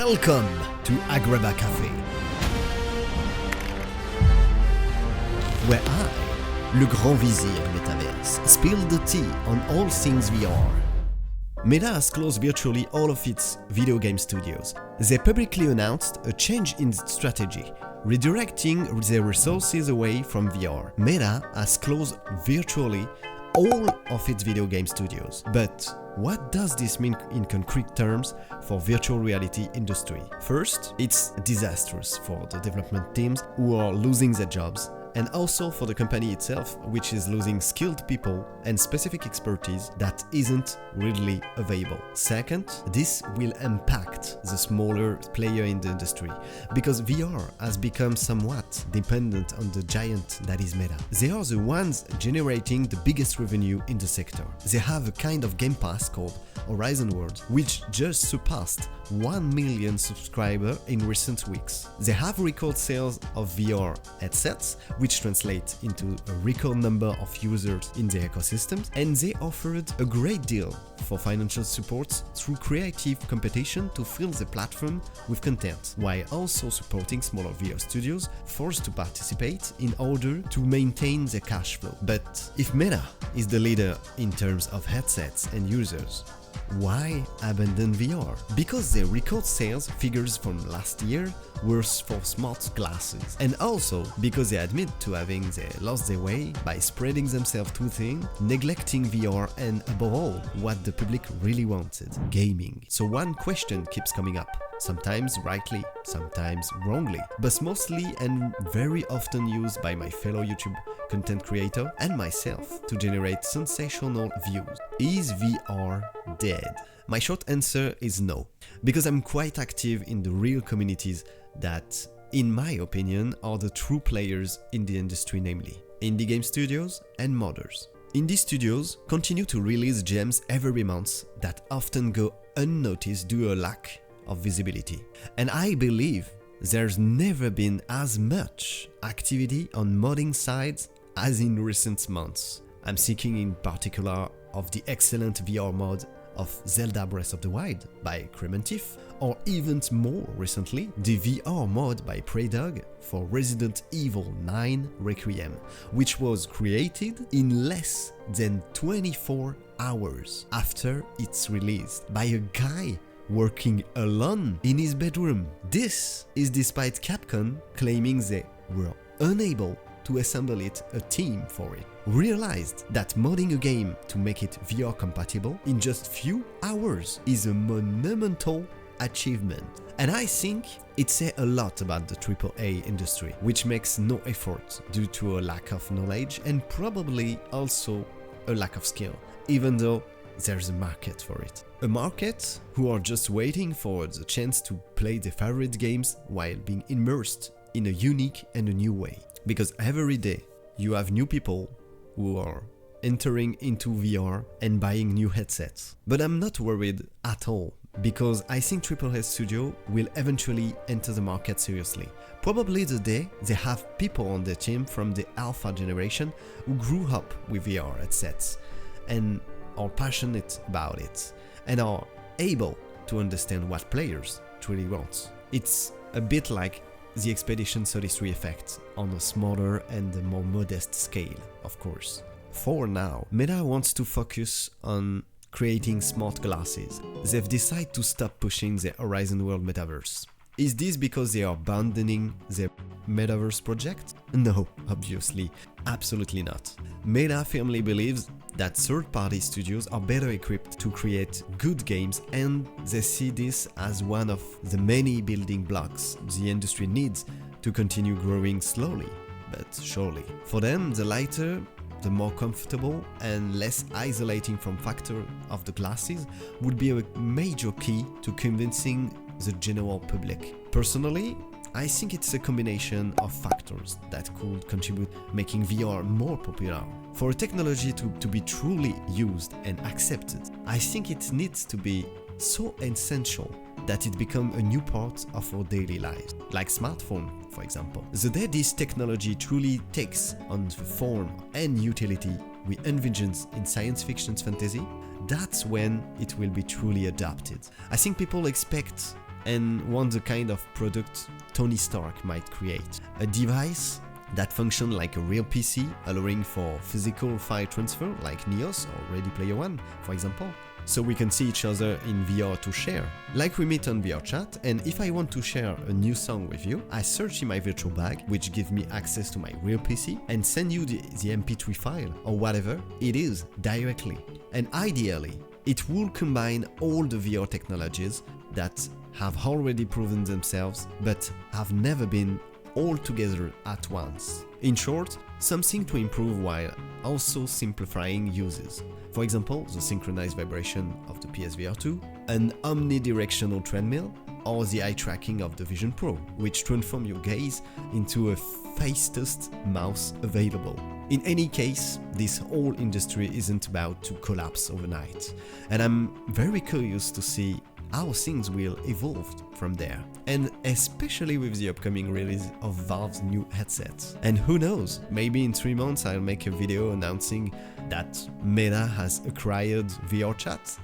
Welcome to Agraba Café, where I, le grand vizier du metaverse, spill the tea on all things VR. Meta has closed virtually all of its video game studios. They publicly announced a change in strategy, redirecting their resources away from VR. Meta has closed virtually all of its video game studios. But what does this mean in concrete terms for virtual reality industry? First, it's disastrous for the development teams who are losing their jobs, and also for the company itself, which is losing skilled people and specific expertise that isn't readily available. Second, this will impact the smaller player in the industry, because VR has become somewhat dependent on the giant that is Meta. They are the ones generating the biggest revenue in the sector. They have a kind of game pass called Horizon World, which just surpassed 1 million subscribers in recent weeks. They have record sales of VR headsets, which translate into a record number of users in their ecosystems, and they offered a great deal for financial support through creative competition to fill the platform with content, while also supporting smaller VR studios forced to participate in order to maintain their cash flow. But if Meta is the leader in terms of headsets and users, why abandon VR? Because their record sales figures from last year were for smart glasses, and also because they admit to having lost their way by spreading themselves too thin, neglecting VR, and above all, what the public really wanted: gaming. So one question keeps coming up, sometimes rightly, sometimes wrongly, but mostly and very often used by my fellow YouTube content creator and myself to generate sensational views. Is VR dead? My short answer is no, because I'm quite active in the real communities that, in my opinion, are the true players in the industry, namely indie game studios and modders. Indie studios continue to release gems every month that often go unnoticed due to a lack of visibility. And I believe there's never been as much activity on modding sides as in recent months. I'm thinking in particular of the excellent VR mod of Zelda Breath of the Wild by Crementif, or even more recently, the VR mod by Preydog for Resident Evil 9 Requiem, which was created in less than 24 hours after its release by a guy working alone in his bedroom. This is despite Capcom claiming they were unable to assemble a team for it. Realized that modding a game to make it VR compatible in just few hours is a monumental achievement. And I think it says a lot about the AAA industry, which makes no effort due to a lack of knowledge and probably also a lack of skill, even though there's a market for it. A market who are just waiting for the chance to play their favorite games while being immersed in a unique and a new way. Because every day you have new people who are entering into VR and buying new headsets. But I'm not worried at all, because I think AAA Studio will eventually enter the market seriously. Probably the day they have people on their team from the alpha generation who grew up with VR headsets and are passionate about it and are able to understand what players truly want. It's a bit like the Expedition 33 effect on a smaller and a more modest scale, of course. For now, Meta wants to focus on creating smart glasses. They've decided to stop pushing the Horizon World metaverse. Is this because they are abandoning their metaverse project? No, obviously, absolutely not. Meta firmly believes that third-party studios are better equipped to create good games, and they see this as one of the many building blocks the industry needs to continue growing slowly but surely. For them, the lighter, the more comfortable and less isolating form factor of the glasses would be a major key to convincing the general public. Personally, I think it's a combination of factors that could contribute making VR more popular. For a technology to be truly used and accepted, I think it needs to be so essential that it becomes a new part of our daily lives, like smartphone, for example. The day this technology truly takes on the form and utility we envision in science fiction fantasy, that's when it will be truly adopted. I think people expect and want the kind of product Tony Stark might create. A device that functions like a real PC, allowing for physical file transfer like Neos or Ready Player One, for example. So we can see each other in VR to share, like we meet on VR chat, and if I want to share a new song with you, I search in my virtual bag, which gives me access to my real PC, and send you the MP3 file, or whatever it is, directly. And ideally, it will combine all the VR technologies that have already proven themselves, but have never been all together at once. In short, something to improve while also simplifying uses. For example, the synchronized vibration of the PSVR 2, an omnidirectional treadmill, or the eye tracking of the Vision Pro, which transform your gaze into a fastest mouse available. In any case, this whole industry isn't about to collapse overnight, and I'm very curious to see how things will evolve from there, and especially with the upcoming release of Valve's new headsets. And who knows, maybe in 3 months I'll make a video announcing that Meta has acquired VR chat.